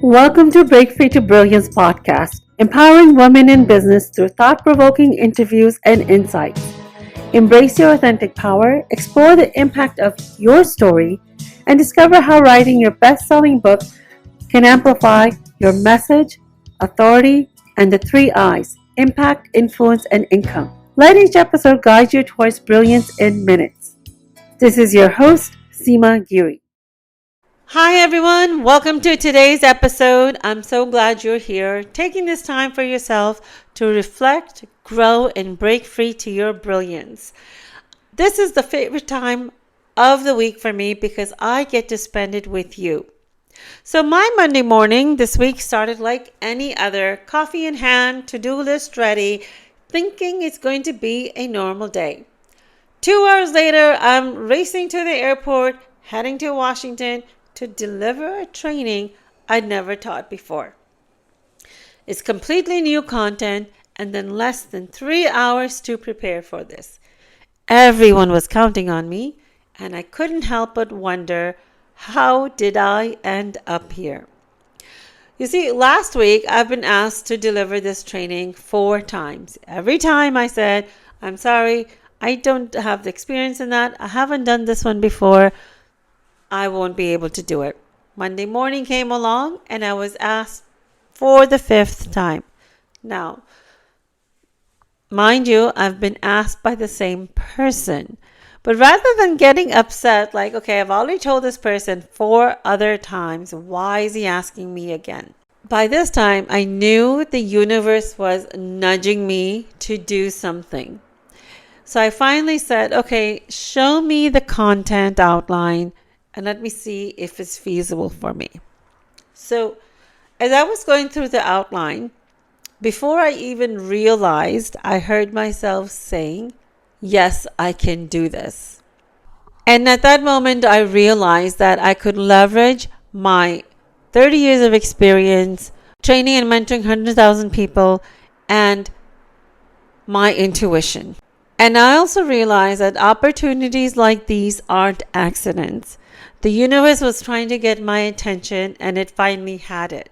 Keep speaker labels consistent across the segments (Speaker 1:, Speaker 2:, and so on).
Speaker 1: Welcome to Break Free to Brilliance podcast, empowering women in business through thought provoking interviews and insights. Embrace your authentic power, explore the impact of your story, and discover how writing your best selling book can amplify your message, authority, and the three I's: impact, influence, and income. Let each episode guide you towards brilliance in minutes. This is your host, Seema Giri. Hi, everyone. Welcome to today's episode. I'm so glad you're here, taking this time for yourself to reflect, grow, and break free to your brilliance. This is the favorite time of the week for me because I get to spend it with you. So my Monday morning this week started like any other, coffee in hand, to-do list ready, thinking it's going to be a normal day. 2 hours later, I'm racing to the airport, heading to Washington to deliver a training I'd never taught before. It's completely new content and then less than 3 hours to prepare for this. Everyone was counting on me and I couldn't help but wonder, how did I end up here? You see, last week I've been asked to deliver this training 4 times. Every time I said, I'm sorry, I don't have the experience in that. I haven't done this one before. I won't be able to do it. Monday morning came along and I was asked for the 5th time. Now, mind you, I've been asked by the same person. But rather than getting upset, like, okay, I've already told this person 4 other times, why is he asking me again? By this time, I knew the universe was nudging me to do something. So I finally said, okay, show me the content outline and let me see if it's feasible for me. So as I was going through the outline, before I even realized, I heard myself saying, yes, I can do this. And at that moment, I realized that I could leverage my 30 years of experience, training and mentoring 100,000 people, and my intuition. And I also realized that opportunities like these aren't accidents. The universe was trying to get my attention and it finally had it.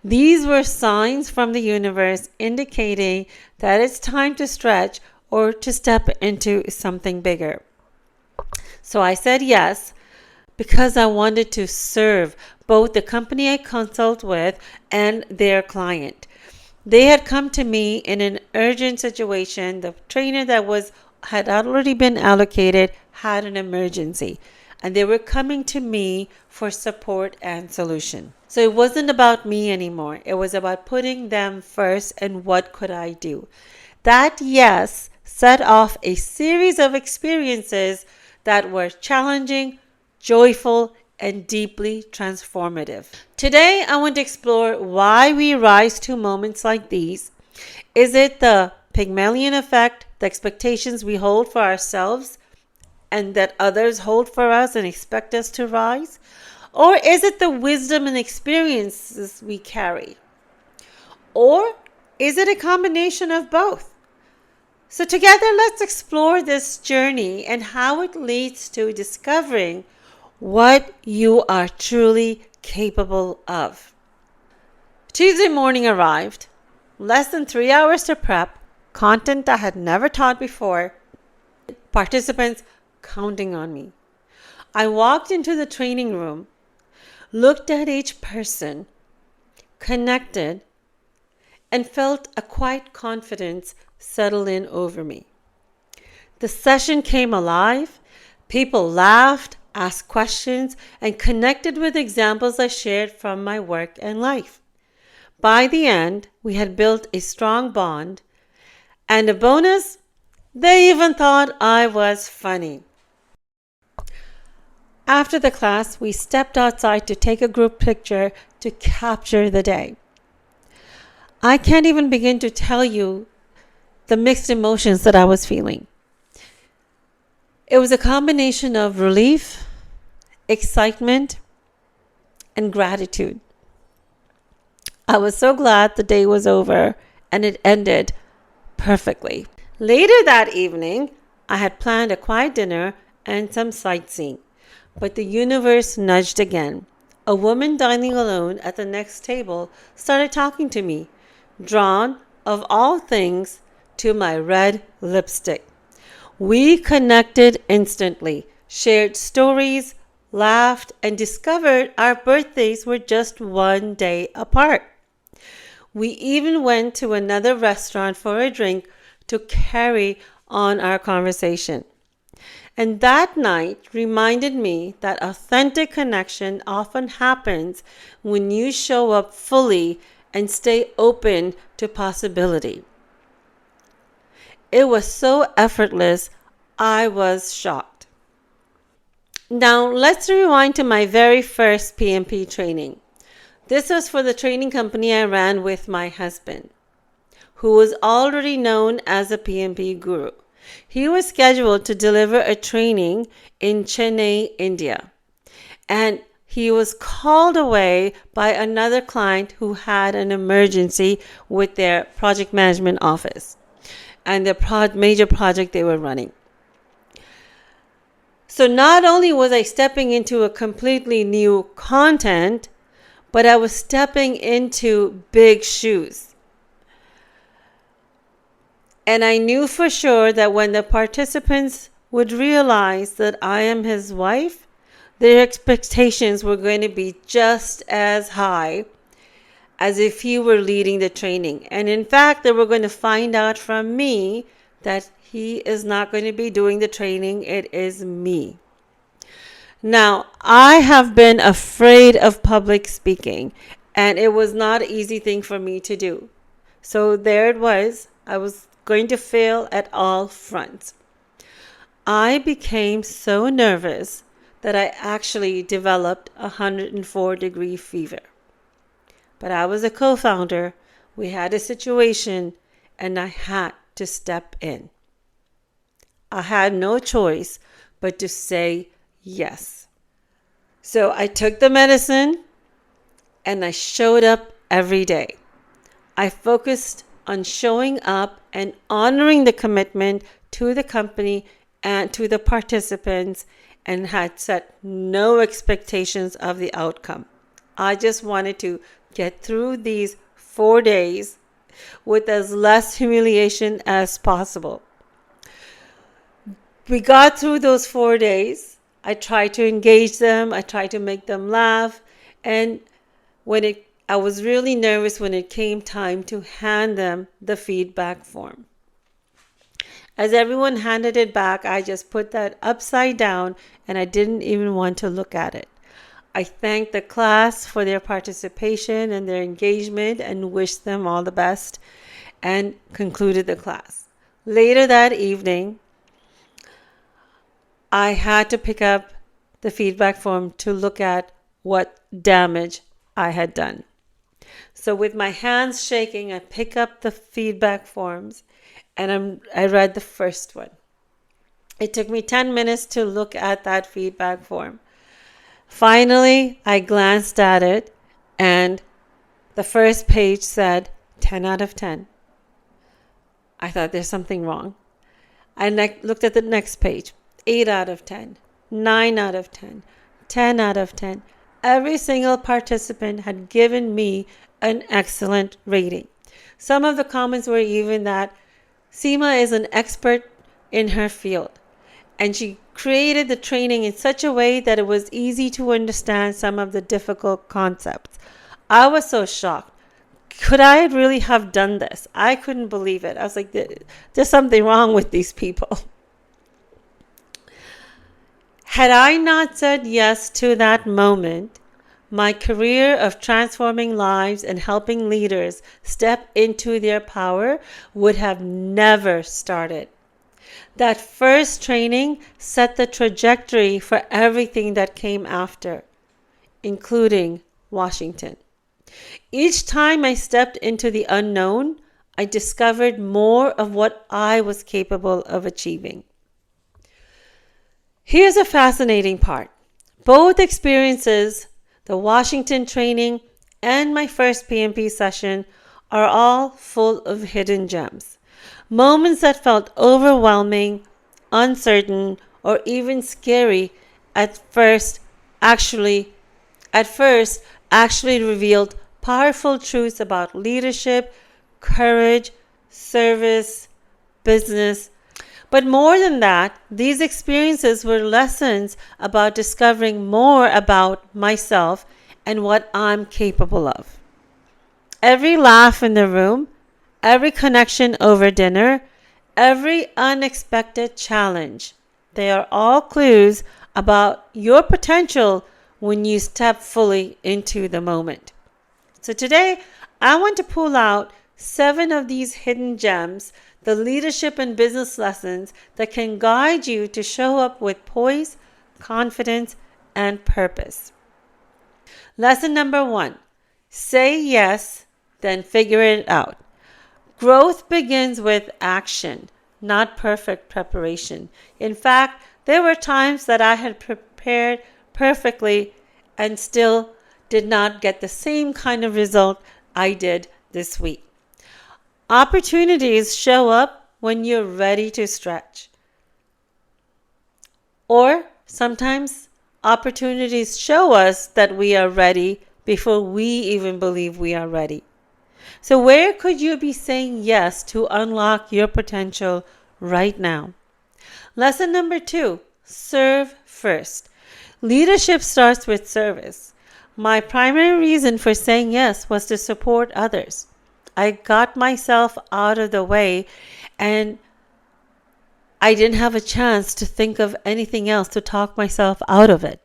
Speaker 1: These were signs from the universe indicating that it's time to stretch or to step into something bigger. So I said yes because I wanted to serve both the company I consult with and their client. They had come to me in an urgent situation. The trainer that had already been allocated had an emergency, and they were coming to me for support and solution. So it wasn't about me anymore. It was about putting them first and what could I do. That yes set off a series of experiences that were challenging, joyful, and deeply transformative. Today, I want to explore why we rise to moments like these. Is it the Pygmalion effect, the expectations we hold for ourselves and that others hold for us and expect us to rise? Or is it the wisdom and experiences we carry? Or is it a combination of both? So together, let's explore this journey and how it leads to discovering what you are truly capable of. Tuesday morning arrived, less than 3 hours to prep, content I had never taught before, participants counting on me. I walked into the training room, looked at each person, connected, and felt a quiet confidence settle in over me. The session came alive, people laughed, asked questions, and connected with examples I shared from my work and life. By the end, we had built a strong bond, and a bonus, they even thought I was funny. After the class, we stepped outside to take a group picture to capture the day. I can't even begin to tell you the mixed emotions that I was feeling. It was a combination of relief, excitement, and gratitude. I was so glad the day was over and it ended perfectly. Later that evening, I had planned a quiet dinner and some sightseeing, but the universe nudged again. A woman dining alone at the next table started talking to me, drawn, of all things, to my red lipstick. We connected instantly, shared stories, laughed, and discovered our birthdays were just one day apart. We even went to another restaurant for a drink to carry on our conversation. And that night reminded me that authentic connection often happens when you show up fully and stay open to possibility. It was so effortless, I was shocked. Now, let's rewind to my very first PMP training. This was for the training company I ran with my husband, who was already known as a PMP guru. He was scheduled to deliver a training in Chennai, India, and he was called away by another client who had an emergency with their project management office and the major project they were running. So not only was I stepping into a completely new content, but I was stepping into big shoes. And I knew for sure that when the participants would realize that I am his wife, their expectations were going to be just as high as if he were leading the training. And in fact, they were going to find out from me that he is not going to be doing the training, it is me. Now, I have been afraid of public speaking, and it was not an easy thing for me to do. So there it was. I was going to fail at all fronts. I became so nervous that I actually developed a 104-degree fever. But I was a co-founder, we had a situation, and I had to step in. I had no choice but to say yes. So I took the medicine and I showed up every day. I focused on showing up and honoring the commitment to the company and to the participants, and had set no expectations of the outcome. I just wanted to get through these 4 days with as less humiliation as possible. We got through those 4 days. I tried to engage them. I tried to make them laugh. And I was really nervous when it came time to hand them the feedback form. As everyone handed it back, I just put that upside down and I didn't even want to look at it. I thanked the class for their participation and their engagement and wished them all the best and concluded the class. Later that evening, I had to pick up the feedback form to look at what damage I had done. So with my hands shaking, I pick up the feedback forms and I read the first one. It took me 10 minutes to look at that feedback form. Finally, I glanced at it and the first page said 10 out of 10. I thought there's something wrong. I looked at the next page. 8 out of 10, 9 out of 10, 10 out of 10. Every single participant had given me an excellent rating. Some of the comments were even that Seema is an expert in her field, and she created the training in such a way that it was easy to understand some of the difficult concepts. I was so shocked. Could I really have done this? I couldn't believe it. I was like, there's something wrong with these people. Had I not said yes to that moment, my career of transforming lives and helping leaders step into their power would have never started. That first training set the trajectory for everything that came after, including Washington. Each time I stepped into the unknown, I discovered more of what I was capable of achieving. Here's a fascinating part. Both experiences, the Washington training and my first PMP session, are all full of hidden gems. Moments that felt overwhelming, uncertain, or even scary at first actually at first actually revealed powerful truths about leadership, courage, service, business. But more than that, these experiences were lessons about discovering more about myself and what I'm capable of. Every laugh in the room, every connection over dinner, every unexpected challenge, they are all clues about your potential when you step fully into the moment. So today, I want to pull out 7 of these hidden gems, the leadership and business lessons that can guide you to show up with poise, confidence, and purpose. Lesson number 1, say yes, then figure it out. Growth begins with action, not perfect preparation. In fact, there were times that I had prepared perfectly and still did not get the same kind of result I did this week. Opportunities show up when you're ready to stretch. Or sometimes opportunities show us that we are ready before we even believe we are ready. So where could you be saying yes to unlock your potential right now? Lesson number 2, serve first. Leadership starts with service. My primary reason for saying yes was to support others. I got myself out of the way and I didn't have a chance to think of anything else to talk myself out of it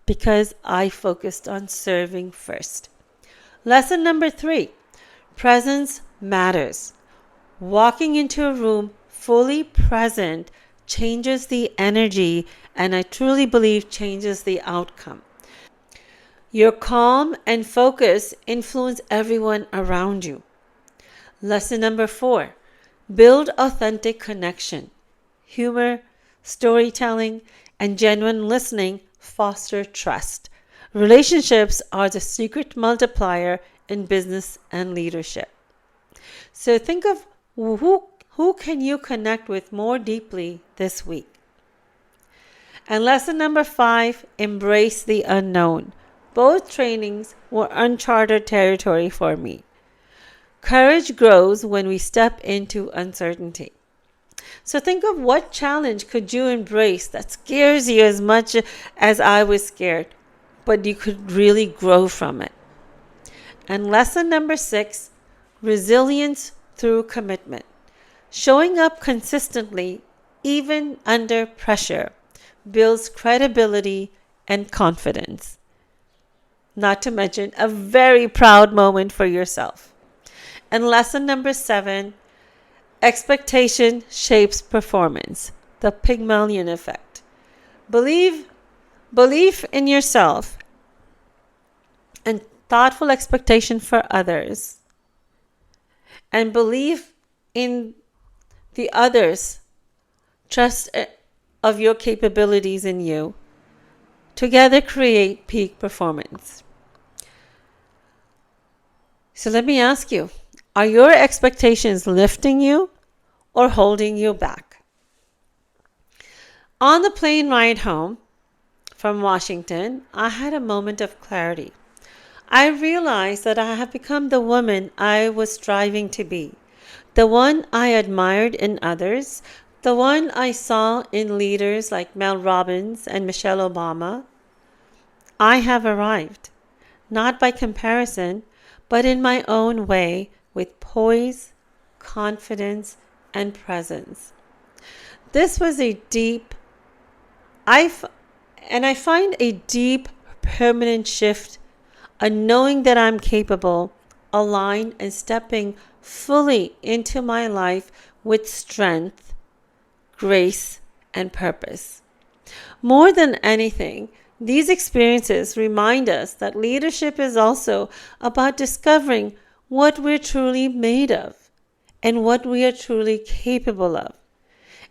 Speaker 1: because I focused on serving first. Lesson number 3, presence matters. Walking into a room fully present changes the energy and I truly believe changes the outcome. Your calm and focus influence everyone around you. Lesson number 4, build authentic connection. Humor, storytelling, and genuine listening foster trust. Relationships are the secret multiplier in business and leadership. So think of who can you connect with more deeply this week. And lesson number 5, embrace the unknown. Both trainings were uncharted territory for me. Courage grows when we step into uncertainty. So think of what challenge could you embrace that scares you as much as I was scared, but you could really grow from it. And lesson number 6, resilience through commitment. Showing up consistently, even under pressure, builds credibility and confidence. Not to mention a very proud moment for yourself. And lesson number 7, expectation shapes performance. The Pygmalion effect. Belief in yourself and thoughtful expectation for others and belief in the others, trust of your capabilities in you, together create peak performance. So let me ask you, are your expectations lifting you or holding you back? On the plane ride home from Washington, I had a moment of clarity. I realized that I have become the woman I was striving to be, the one I admired in others, the one I saw in leaders like Mel Robbins and Michelle Obama. I have arrived, not by comparison, but in my own way, with poise, confidence, and presence. This was a deep, I find a deep, permanent shift, a knowing that I'm capable, aligned, and stepping fully into my life with strength, grace, and purpose. More than anything, these experiences remind us that leadership is also about discovering what we're truly made of and what we are truly capable of,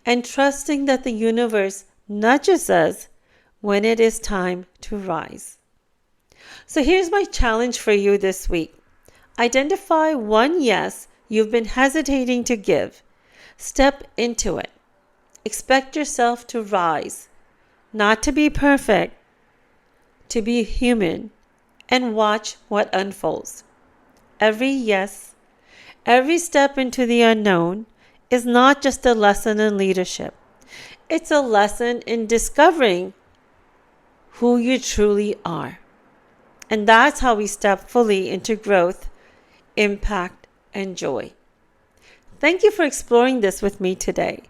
Speaker 1: and trusting that the universe nudges us when it is time to rise. So here's my challenge for you this week. Identify one yes you've been hesitating to give. Step into it. Expect yourself to rise, not to be perfect, to be human, and watch what unfolds. Every yes, every step into the unknown is not just a lesson in leadership. It's a lesson in discovering who you truly are. And that's how we step fully into growth, impact, and joy. Thank you for exploring this with me today.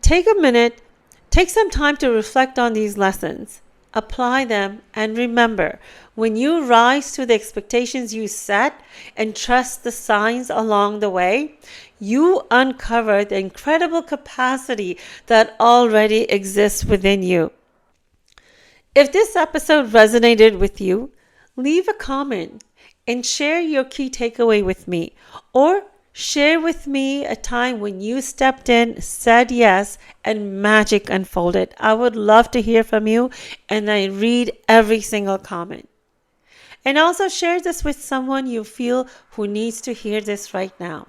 Speaker 1: Take a minute, take some time to reflect on these lessons, apply them, and remember, when you rise to the expectations you set and trust the signs along the way, you uncover the incredible capacity that already exists within you. If this episode resonated with you, leave a comment and share your key takeaway with me, or share with me a time when you stepped in, said yes, and magic unfolded. I would love to hear from you, and I read every single comment. And also share this with someone you feel who needs to hear this right now.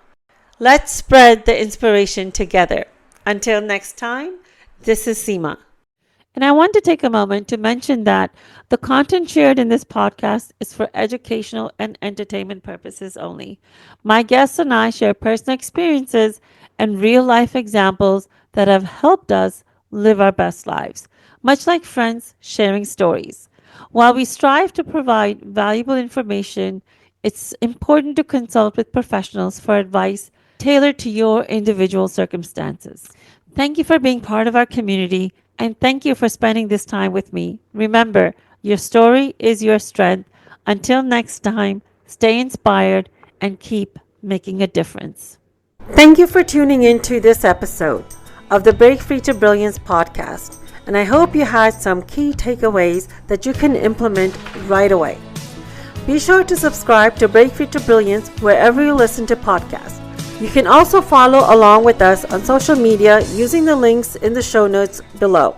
Speaker 1: Let's spread the inspiration together. Until next time, this is Seema. And I want to take a moment to mention that the content shared in this podcast is for educational and entertainment purposes only. My guests and I share personal experiences and real life examples that have helped us live our best lives, much like friends sharing stories. While we strive to provide valuable information, it's important to consult with professionals for advice tailored to your individual circumstances. Thank you for being part of our community, and thank you for spending this time with me. Remember, your story is your strength. Until next time, stay inspired and keep making a difference. Thank you for tuning in to this episode of the Break Free to Brilliance podcast, and I hope you had some key takeaways that you can implement right away. Be sure to subscribe to Break Free to Brilliance wherever you listen to podcasts. You can also follow along with us on social media using the links in the show notes below.